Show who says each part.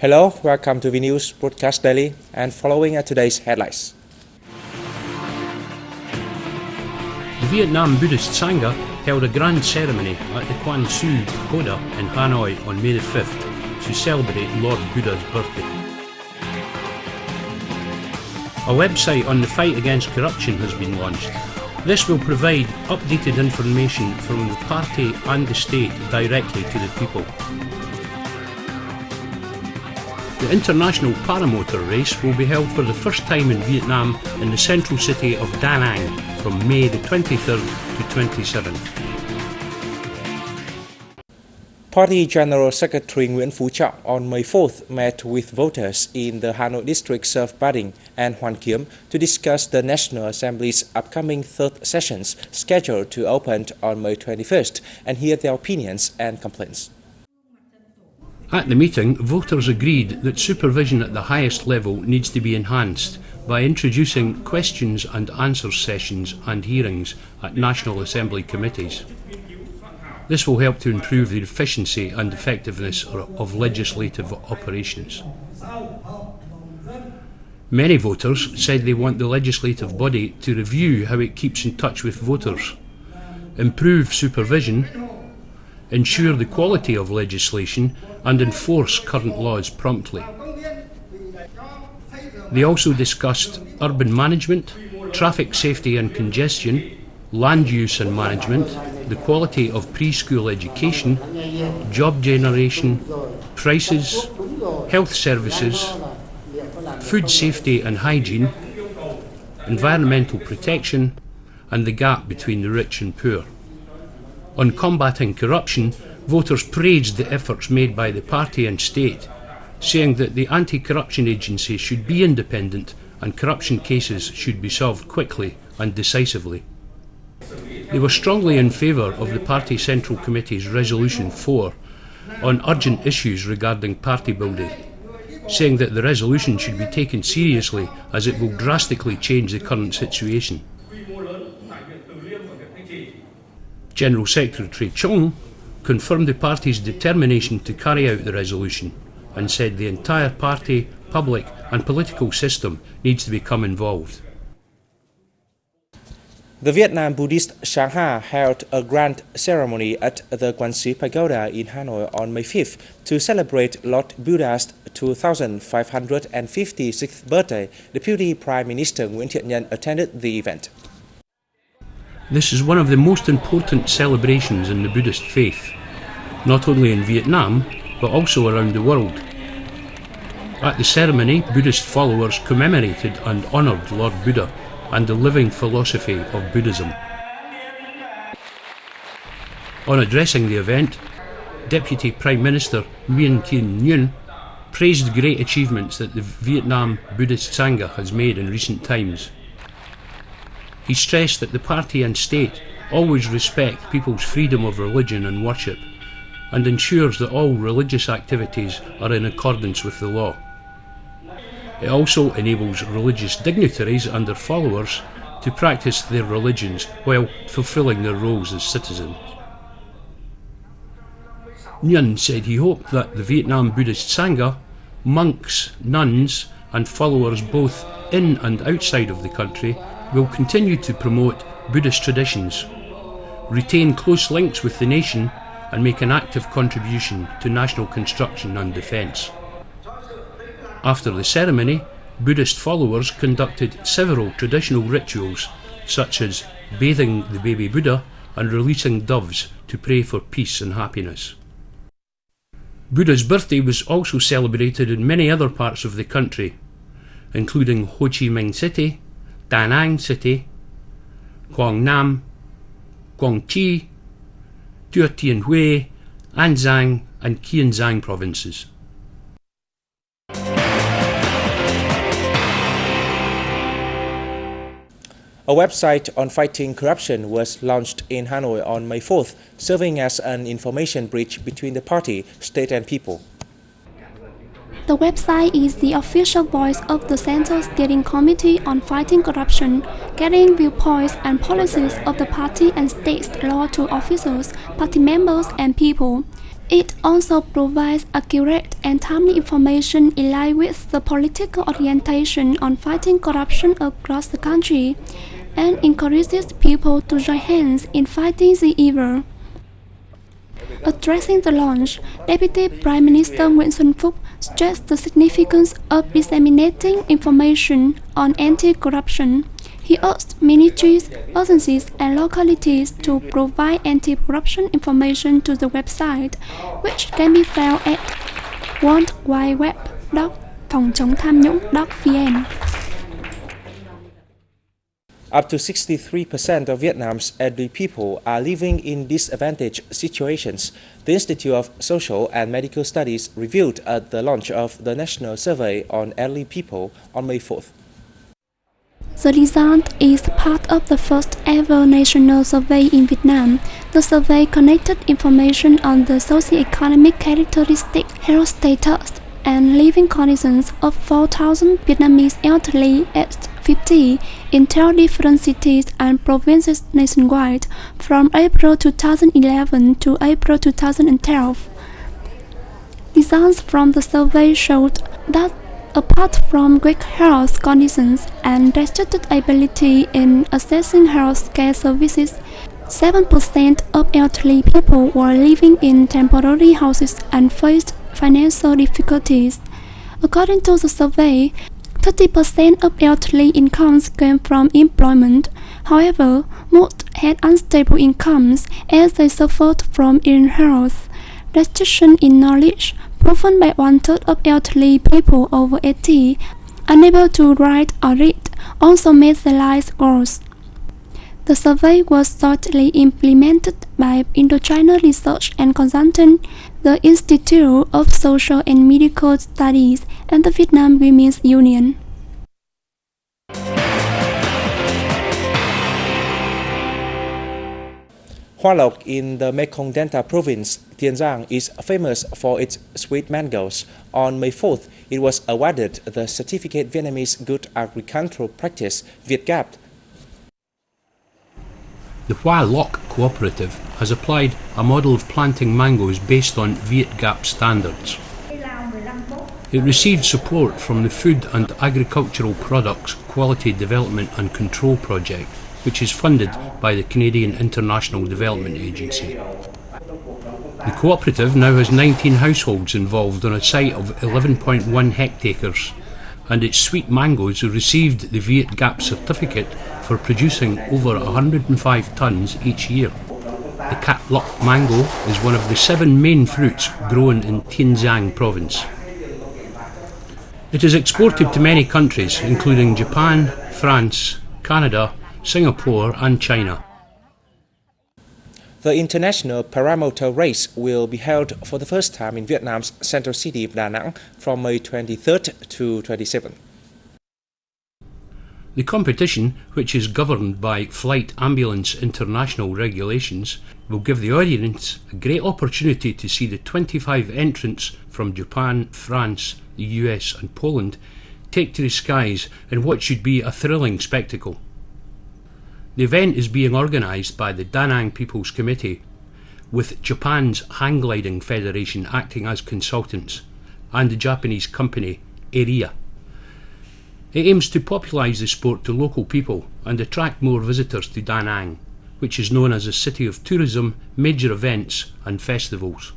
Speaker 1: Hello, welcome to V News Broadcast Daily, and following are today's headlines.
Speaker 2: The Vietnam Buddhist Sangha held a grand ceremony at the Quan Su Pagoda in Hanoi on May the 5th to celebrate Lord Buddha's birthday. A website on the fight against corruption has been launched. This will provide updated information from the party and the state directly to the people. The international paramotor race will be held for the first time in Vietnam in the central city of Da Nang from May the 23rd to 27th.
Speaker 1: Party General Secretary Nguyễn Phú Trọng on May 4th met with voters in the Hanoi districts of Ba Đình and Hoàn Kiếm to discuss the National Assembly's upcoming third sessions scheduled to open on May 21st and hear their opinions and complaints.
Speaker 2: At the meeting, voters agreed that supervision at the highest level needs to be enhanced by introducing questions and answers sessions and hearings at National Assembly committees. This will help to improve the efficiency and effectiveness of legislative operations. Many voters said they want the legislative body to review how it keeps in touch with voters, improve supervision, ensure the quality of legislation and enforce current laws promptly. They also discussed urban management, traffic safety and congestion, land use and management, the quality of preschool education, job generation, prices, health services, food safety and hygiene, environmental protection, and the gap between the rich and poor. On combating corruption, voters praised the efforts made by the party and state, saying that the anti-corruption agency should be independent and corruption cases should be solved quickly and decisively. They were strongly in favour of the Party Central Committee's Resolution 4 on urgent issues regarding party building, saying that the resolution should be taken seriously as it will drastically change the current situation. General Secretary Chong confirmed the party's determination to carry out the resolution and said the entire party, public and political system needs to become involved.
Speaker 1: The Vietnam Buddhist Sangha held a grand ceremony at the Quan Su Pagoda in Hanoi on May 5th to celebrate Lord Buddha's 2556th birthday. Deputy Prime Minister Nguyễn Thiện Nhân attended the event.
Speaker 2: This is one of the most important celebrations in the Buddhist faith, not only in Vietnam, but also around the world. At the ceremony, Buddhist followers commemorated and honoured Lord Buddha and the living philosophy of Buddhism. On addressing the event, Deputy Prime Minister Nguyễn Thiện Nhân praised the great achievements that the Vietnam Buddhist Sangha has made in recent times. He stressed that the party and state always respect people's freedom of religion and worship and ensures that all religious activities are in accordance with the law. It also enables religious dignitaries and their followers to practice their religions while fulfilling their roles as citizens. Nguyen said he hoped that the Vietnam Buddhist Sangha, monks, nuns and followers both in and outside of the country will continue to promote Buddhist traditions, retain close links with the nation and make an active contribution to national construction and defence. After the ceremony, Buddhist followers conducted several traditional rituals such as bathing the baby Buddha and releasing doves to pray for peace and happiness. Buddha's birthday was also celebrated in many other parts of the country, including Ho Chi Minh City, Da Nang City, Quảng Nam, Quảng Trị, Thừa Thiên Huế, An Giang and Kiên Giang provinces.
Speaker 1: A website on fighting corruption was launched in Hanoi on May 4th, serving as an information bridge between the party, state and people.
Speaker 3: The website is the official voice of the Central Steering Committee on Fighting Corruption, getting viewpoints and policies of the party and state law to officials, party members and people. It also provides accurate and timely information in line with the political orientation on fighting corruption across the country, and encourages people to join hands in fighting the evil. Addressing the launch, Deputy Prime Minister Nguyễn Xuân Phúc stressed the significance of disseminating information on anti-corruption. He urged ministries, agencies, and localities to provide anti-corruption information to the website, which can be found at worldwideweb.phongchongthamnhũng.vn.
Speaker 1: Up to 63% of Vietnam's elderly people are living in disadvantaged situations, the Institute of Social and Medical Studies revealed at the launch of the National Survey on Elderly People on May 4th.
Speaker 3: The result is part of the first ever national survey in Vietnam. The survey collected information on the socio-economic characteristics, health status, and living conditions of 4,000 Vietnamese elderly aged 50 in 12 different cities and provinces nationwide from April 2011 to April 2012. Results from the survey showed that apart from weak health conditions and restricted ability in accessing health care services, 7% of elderly people were living in temporary houses and faced financial difficulties. According to the survey, 30% of elderly incomes came from employment. However, most had unstable incomes as they suffered from ill health. Restriction in knowledge, proven by 1/3 of elderly people over 80, unable to write or read, also made their lives worse. The survey was jointly implemented by Indochina Research and Consulting, the Institute of Social and Medical Studies, and the Vietnam Women's Union.
Speaker 1: Hoa Lộc in the Mekong Delta province, Tiền Giang, is famous for its sweet mangoes. On May 4th, it was awarded the certificate Vietnamese Good Agricultural Practice (VietGAP).
Speaker 2: The Hoa Lộc Cooperative has applied a model of planting mangoes based on VietGAP standards. It received support from the Food and Agricultural Products Quality Development and Control Project, which is funded by the Canadian International Development Agency. The cooperative now has 19 households involved on a site of 11.1 hectares, and its sweet mangoes have received the VietGAP certificate for producing over 105 tonnes each year. The Cat Lock mango is one of the 7 main fruits grown in Tiên Giang province. It is exported to many countries, including Japan, France, Canada, Singapore and China.
Speaker 1: The International Paramotor Race will be held for the first time in Vietnam's central city of Da Nang from May 23rd to 27th.
Speaker 2: The competition, which is governed by Flight Ambulance International regulations, will give the audience a great opportunity to see the 25 entrants from Japan, France, the US and Poland take to the skies in what should be a thrilling spectacle. The event is being organised by the Da Nang People's Committee, with Japan's Hang Gliding Federation acting as consultants, and the Japanese company Eiria. It aims to popularise the sport to local people and attract more visitors to Da Nang, which is known as a city of tourism, major events and festivals.